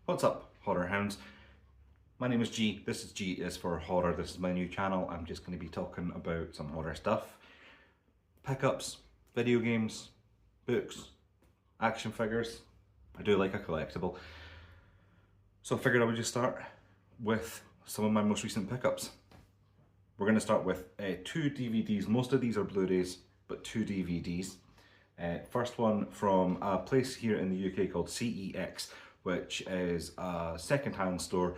What's up, horror hounds? My name is G. This is G is for horror. This is my new channel. I'm just going to be talking about some horror stuff. Pickups, video games, books, action figures. I do like a collectible. So I figured I would just start with some of my most recent pickups. We're going to start with two DVDs. Most of these are Blu-rays, but two DVDs. First one from a place here in the UK called CEX, which is a second-hand store.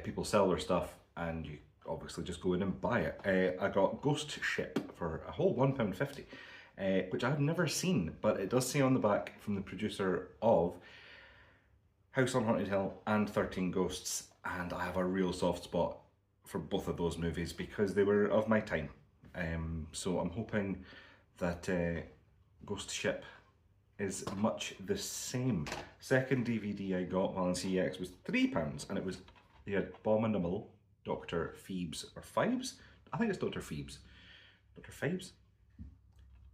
People sell their stuff and you obviously just go in and buy it. I got Ghost Ship for a whole £1.50, which I've never seen, but it does say on the back from the producer of House on Haunted Hill and 13 Ghosts, and I have a real soft spot for both of those movies because they were of my time. So I'm hoping that Ghost Ship is much the same. Second DVD I got while in CEX was £3, and it was the abominable Dr. Phoebes, or Fibes? I think it's Dr. Phoebes. Dr. Phoebes?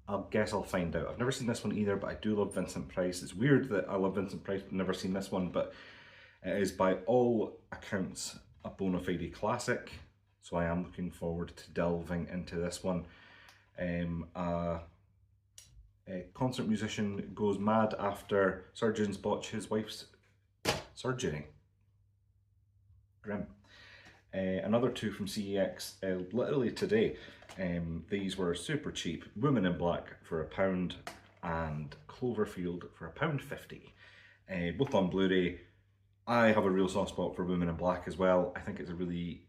I guess I'll find out. I've never seen this one either, but I do love Vincent Price. It's weird that I love Vincent Price but never seen this one, but it is by all accounts a bona fide classic, so I am looking forward to delving into this one. A concert musician goes mad after surgeons botch his wife's surgery. Grim. Another two from CEX, literally today. These were super cheap. Woman in Black for £1 and Cloverfield for £1.50. Both on Blu-ray. I have a real soft spot for Woman in Black as well. I think it's a really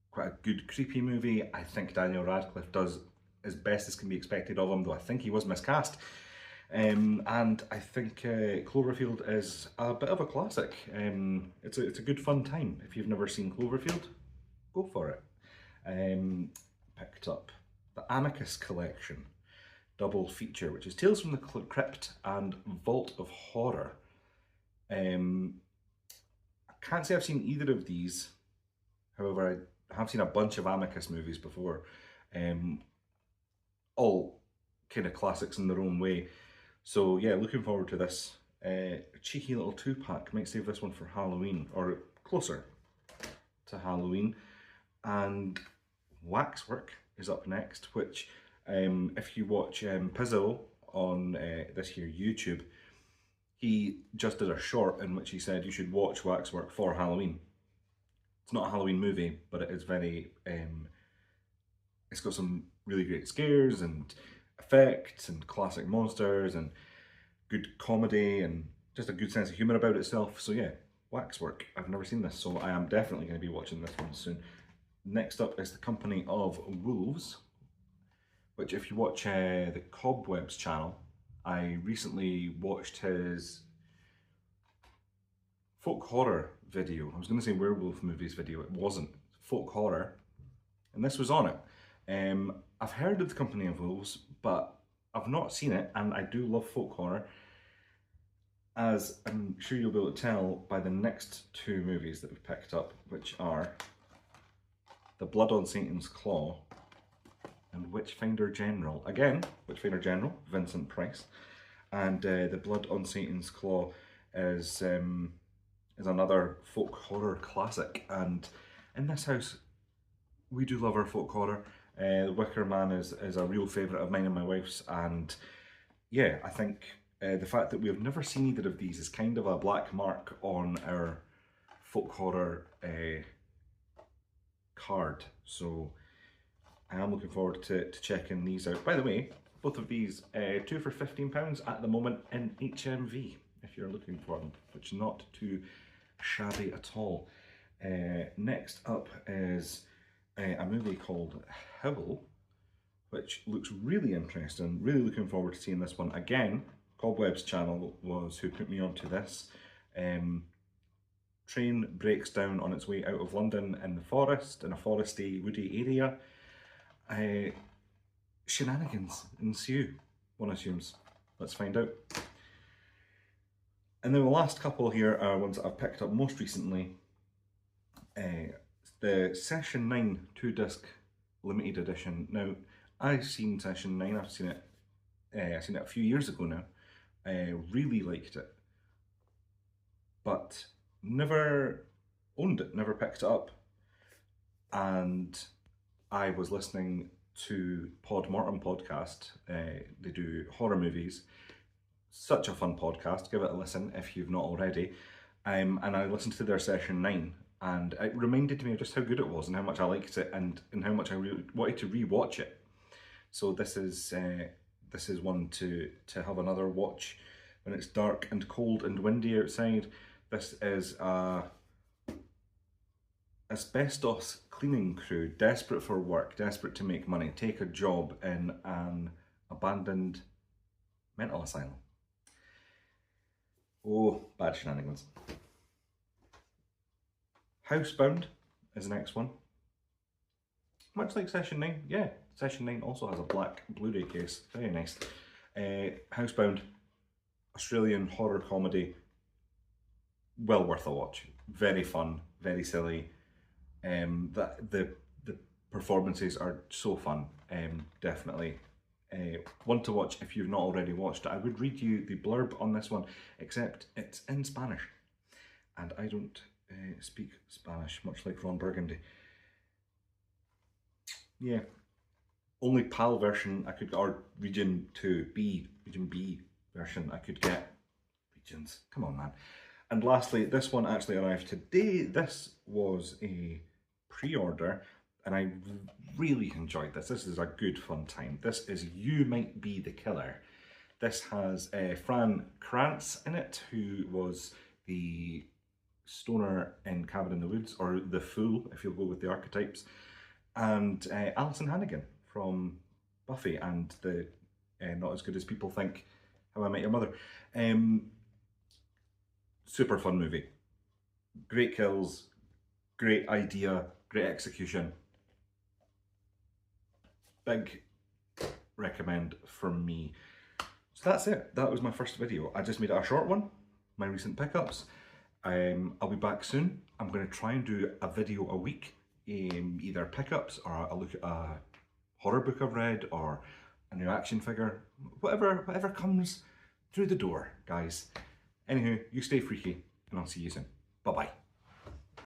quite a good creepy movie. I think Daniel Radcliffe does as best as can be expected of him, though I think he was miscast. And I think Cloverfield is a bit of a classic. It's a good fun time. If you've never seen Cloverfield, go for it. Picked up the Amicus collection double feature, which is Tales from the Crypt and Vault of Horror. I can't say I've seen either of these. However, I have seen a bunch of Amicus movies before. All kind of classics in their own way. So yeah, looking forward to this. Cheeky little 2-pack. Might save this one for Halloween, or closer to Halloween. And Waxwork is up next, which if you watch Pizzo on this here YouTube, he just did a short in which he said you should watch Waxwork for Halloween. It's not a Halloween movie, but it is very, it's got some really great scares and effects and classic monsters and good comedy and just a good sense of humour about itself. So yeah, Waxwork. I've never seen this, so I am definitely going to be watching this one soon. Next up is The Company of Wolves, which if you watch the Cobwebs channel, I recently watched his folk horror video. I was going to say werewolf movies video, it wasn't. Folk horror, and this was on it. I've heard of The Company of Wolves, but I've not seen it, and I do love folk horror, as I'm sure you'll be able to tell by the next two movies that we've picked up, which are The Blood on Satan's Claw and Witchfinder General. Again, Witchfinder General, Vincent Price, and The Blood on Satan's Claw is another folk horror classic, and in this house we do love our folk horror. The Wicker Man is a real favourite of mine and my wife's, and yeah, I think the fact that we have never seen either of these is kind of a black mark on our folk horror card, so I am looking forward to checking these out. By the way, both of these, two for £15 at the moment in HMV, if you're looking for them, which is not too shabby at all. Next up is a movie called Howl, which looks really interesting. Really looking forward to seeing this one. Again, Cobwebs channel was who put me onto this. Train breaks down on its way out of London in the forest, in a foresty, woody area. Shenanigans ensue, one assumes. Let's find out. And then the last couple here are ones that I've picked up most recently. The Session 9 2-disc limited edition. Now, I've seen Session 9, I've seen it a few years ago now. I really liked it. But never owned it, never picked it up. And I was listening to Pod Mortem podcast. They do horror movies. Such a fun podcast. Give it a listen if you've not already. And I listened to their session 9, and it reminded me of just how good it was and how much I liked it, and how much I really wanted to re-watch it. So this is one to have another watch when it's dark and cold and windy outside. This is a asbestos cleaning crew, desperate for work, desperate to make money, take a job in an abandoned mental asylum. Oh, bad shenanigans. Housebound is the next one. Much like Session 9, yeah, Session 9 also has a black Blu-ray case, very nice. Housebound, Australian horror comedy, well worth a watch. Very fun, very silly. The performances are so fun, definitely. One to watch if you've not already watched it. I would read you the blurb on this one, except it's in Spanish, and I don't speak Spanish, much like Ron Burgundy. Yeah, only PAL version I could, or Region B version I could get. Regions, come on man. And lastly, this one actually arrived today. This was a pre-order, and I really enjoyed this. This is a good fun time. This is You Might Be the Killer. This has Fran Krantz in it, who was the stoner in Cabin in the Woods, or the fool, if you'll go with the archetypes, and Alison Hannigan from Buffy and the Not As Good As People Think, How I Met Your Mother. Super fun movie. Great kills, great idea, great execution. Big recommend from me. So that's it. That was my first video. I just made it a short one, my recent pickups. I'll be back soon. I'm going to try and do a video a week, either pickups or a look at a horror book I've read or a new action figure, whatever comes through the door, guys. Anywho, you stay freaky, and I'll see you soon. Bye-bye.